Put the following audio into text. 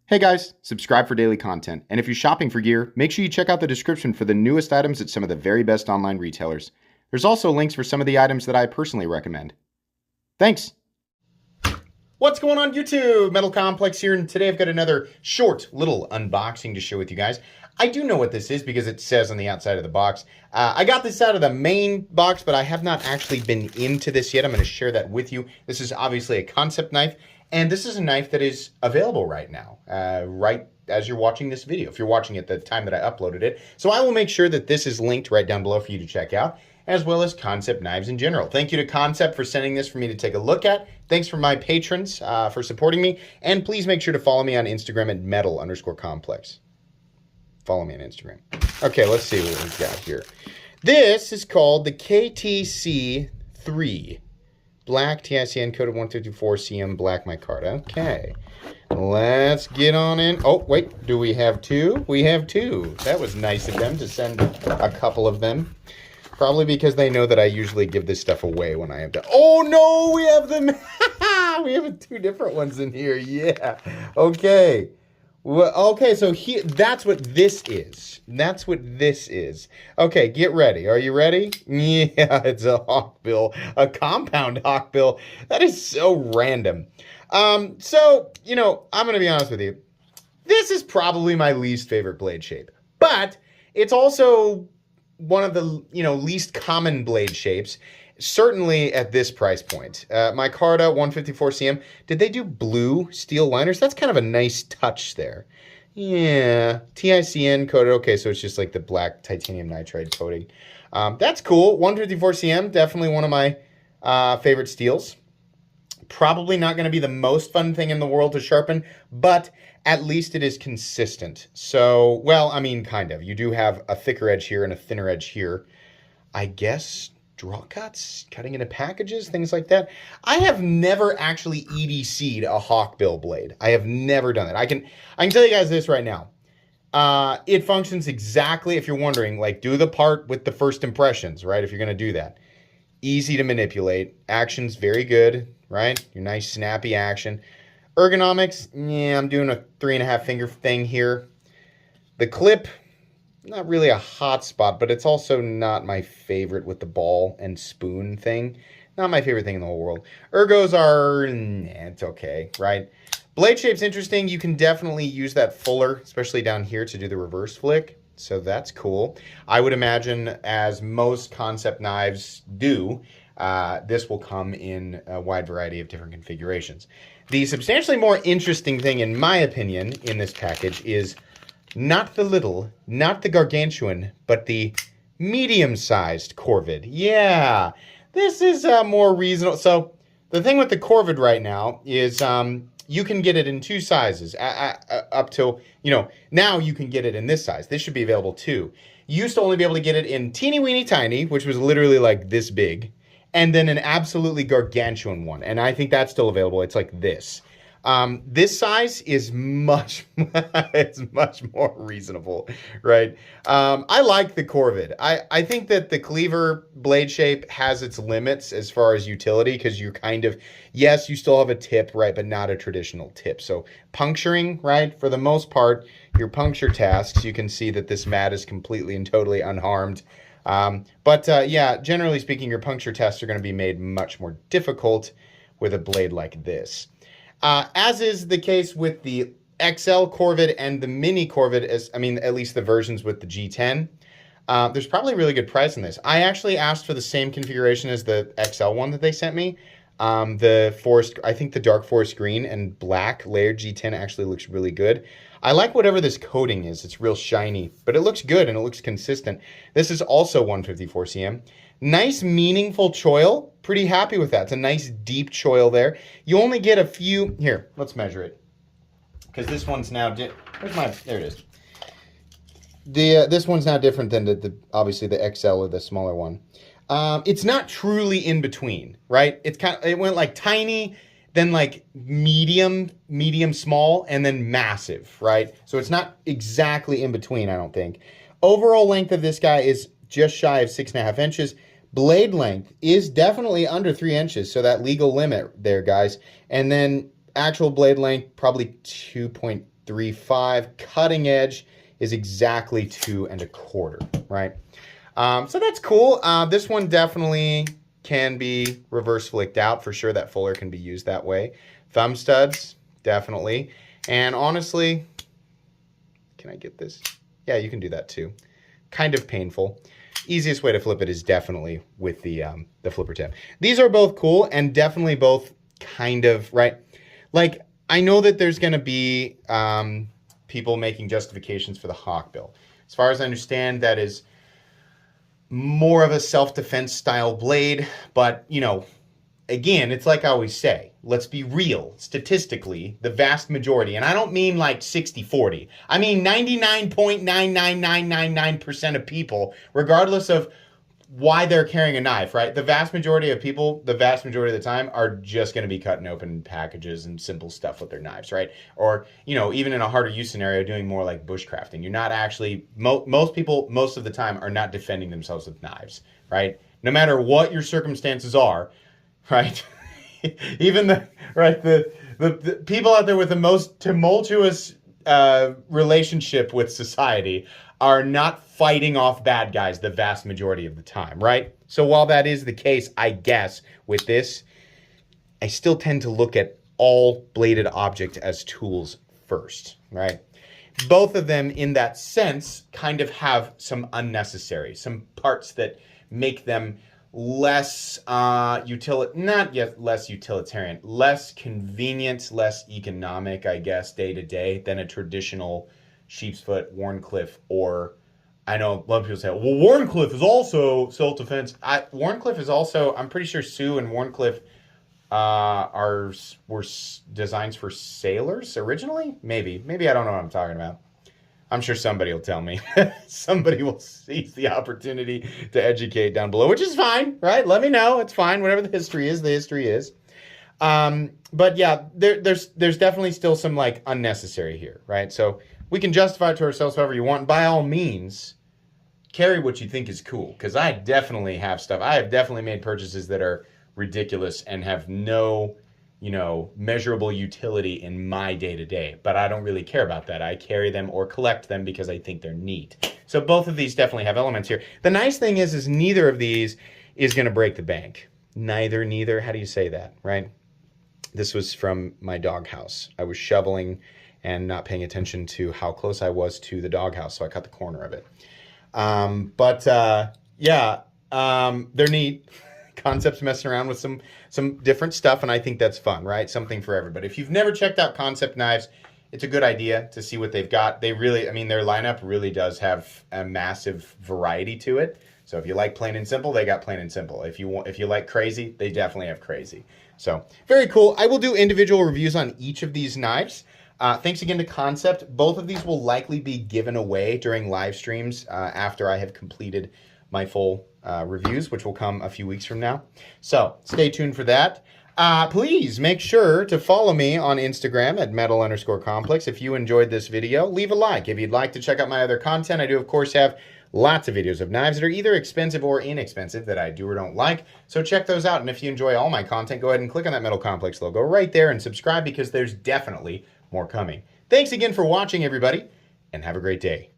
Hey guys, subscribe for daily content, and if you're shopping for gear, make sure you check out the description for the newest items at some of the very best online retailers. There's also links for some of the items that I personally recommend. Thanks! What's going on YouTube? Metal Complex here, and today I've got another short little unboxing to share with you guys. I do know what this is because it says on the outside of the box. I got this out of the main box, but I have not actually been into this yet. I'm going to share that with you. This is obviously a Kansept knife. And this is a knife that is available right now, right as you're watching this video, if you're watching at the time that I uploaded it. So I will make sure that this is linked right down below for you to check out, as well as Kansept knives in general. Thank you to Kansept for sending this for me to take a look at. Thanks for my patrons for supporting me. And please make sure to follow me on Instagram at metal_complex. Follow me on Instagram. Okay, let's see what we've got here. This is called the KTC3. Black TICN coded 154 CM black micarta. Okay, let's get on in. Oh, wait, do we have two? We have two. That was nice of them to send a couple of them. Probably because they know that I usually give this stuff away when I have to. Oh, no, we have them. We have two different ones in here. Yeah. Okay. Well, okay, so here, that's what this is. That's what this is. Okay, get ready. Are you ready? Yeah, it's a hawkbill, a compound hawkbill. That is so random. So, you know, I'm going to be honest with you. This is probably my least favorite blade shape. But it's also one of the, least common blade shapes. Certainly at this price point. Micarta 154 CM. Did they do blue steel liners? That's kind of a nice touch there. Yeah. TICN coated. Okay, so it's just like the black titanium nitride coating. That's cool. 154 CM. Definitely one of my favorite steels. Probably not going to be the most fun thing in the world to sharpen, but at least it is consistent. So, well, I mean, kind of. You do have a thicker edge here and a thinner edge here. I guess draw cuts, cutting into packages, things like that. I have never actually EDC'd a hawkbill blade. I have never done that. I can tell you guys this right now. It functions exactly, if you're wondering, like do the part with the first impressions, right? If you're going to do that. Easy to manipulate. Action's very good, right? Your nice snappy action. Ergonomics, yeah, I'm doing a 3.5 finger thing here. The clip, not really a hot spot, but it's also not my favorite with the ball and spoon thing. Not my favorite thing in the whole world. Ergos are, it's okay, right? Blade shape's interesting. You can definitely use that fuller, especially down here to do the reverse flick. So that's cool. I would imagine, as most Kansept knives do, this will come in a wide variety of different configurations. The substantially more interesting thing, in my opinion, in this package is not the little, not the gargantuan, but the medium-sized Corvid. Yeah, this is more reasonable. So the thing with the Corvid right now is you can get it in two sizes, up till, now you can get it in this size. This should be available too. You used to only be able to get it in teeny weeny tiny, which was literally like this big, and then an absolutely gargantuan one. And I think that's still available. It's like this. This size is it's much more reasonable, right? I like the Corvid. I think that the cleaver blade shape has its limits as far as utility, because you're kind of, yes, you still have a tip, right, but not a traditional tip. So puncturing, right, for the most part, your puncture tasks, you can see that this mat is completely and totally unharmed. Yeah, generally speaking, your puncture tests are going to be made much more difficult with a blade like this. As is the case with the XL Corvid and the Mini Corvid, at least the versions with the G10. There's probably a really good price on this. I actually asked for the same configuration as the XL one that they sent me. The forest, I think the dark forest green and black layered G10 actually looks really good. I like whatever this coating is. It's real shiny, but it looks good and it looks consistent. This is also 154 CM. Nice, meaningful choil. Pretty happy with that. It's a nice, deep choil there. You only get a few. Here, let's measure it. Because this one's now, there it is. This one's now different than obviously the XL or the smaller one. It's not truly in between, right? It went like tiny, then like medium small, and then massive, right? So it's not exactly in between, I don't think. Overall length of this guy is just shy of 6.5 inches. Blade length is definitely under 3 inches, so that legal limit there, guys. And then actual blade length, probably 2.8 3.5. Cutting edge is exactly 2 1/4, right? So that's cool. This one definitely can be reverse flicked out for sure. That fuller can be used that way. Thumb studs, definitely. And honestly, can I get this? Yeah, you can do that too. Kind of painful. Easiest way to flip it is definitely with the flipper tip. These are both cool and definitely both kind of, right? Like, I know that there's going to be people making justifications for the hawkbill. As far as I understand, that is more of a self-defense style blade, but, you know, again, it's like I always say, let's be real. Statistically, the vast majority, and I don't mean like 60-40, I mean 99.99999% of people, regardless of why they're carrying a knife, right? The vast majority of people, the vast majority of the time, are just going to be cutting open packages and simple stuff with their knives, right? Or, you know, even in a harder use scenario, doing more like bushcrafting. You're not actually, most people, most of the time, are not defending themselves with knives, right? No matter what your circumstances are, right? Even the people out there with the most tumultuous relationship with society are not fighting off bad guys the vast majority of the time, right? So while that is the case, I guess, with this, I still tend to look at all bladed objects as tools first, right? Both of them, in that sense, kind of have some unnecessary, some parts that make them less not yet less utilitarian, less convenient, less economic, I guess, day to day than a traditional sheepsfoot, Wharncliffe, or I know a lot of people say, well, Wharncliffe is also self-defense. Wharncliffe is also, I'm pretty sure Sioux and Wharncliffe were designs for sailors originally. Maybe I don't know what I'm talking about. I'm sure somebody will tell me. Somebody will seize the opportunity to educate down below, which is fine, right? Let me know. It's fine. Whatever the history is, the history is. But yeah, there's definitely still some like unnecessary here, right? So we can justify it to ourselves however you want. By all means, carry what you think is cool, because I definitely have stuff. I have definitely made purchases that are ridiculous and have no, you know, measurable utility in my day-to-day, but I don't really care about that. I carry them or collect them because I think they're neat. So both of these definitely have elements here. The nice thing is neither of these is going to break the bank. Neither. How do you say that, right? This was from my doghouse. I was shoveling and not paying attention to how close I was to the doghouse, so I cut the corner of it. They're neat. Kansept's messing around with some different stuff, and I think that's fun, right? Something for everybody. If you've never checked out Kansept knives, it's a good idea to see what they've got. They really, I mean, their lineup really does have a massive variety to it. So if you like plain and simple, they got plain and simple. If you like crazy, they definitely have crazy. So very cool. I will do individual reviews on each of these knives. Thanks again to Kansept. Both of these will likely be given away during live streams after I have completed my full reviews, which will come a few weeks from now. So stay tuned for that. Please make sure to follow me on Instagram at metal_complex. If you enjoyed this video, leave a like. If you'd like to check out my other content, I do, of course, have lots of videos of knives that are either expensive or inexpensive that I do or don't like. So check those out. And if you enjoy all my content, go ahead and click on that Metal Complex logo right there and subscribe, because there's definitely more coming. Thanks again for watching, everybody, and have a great day.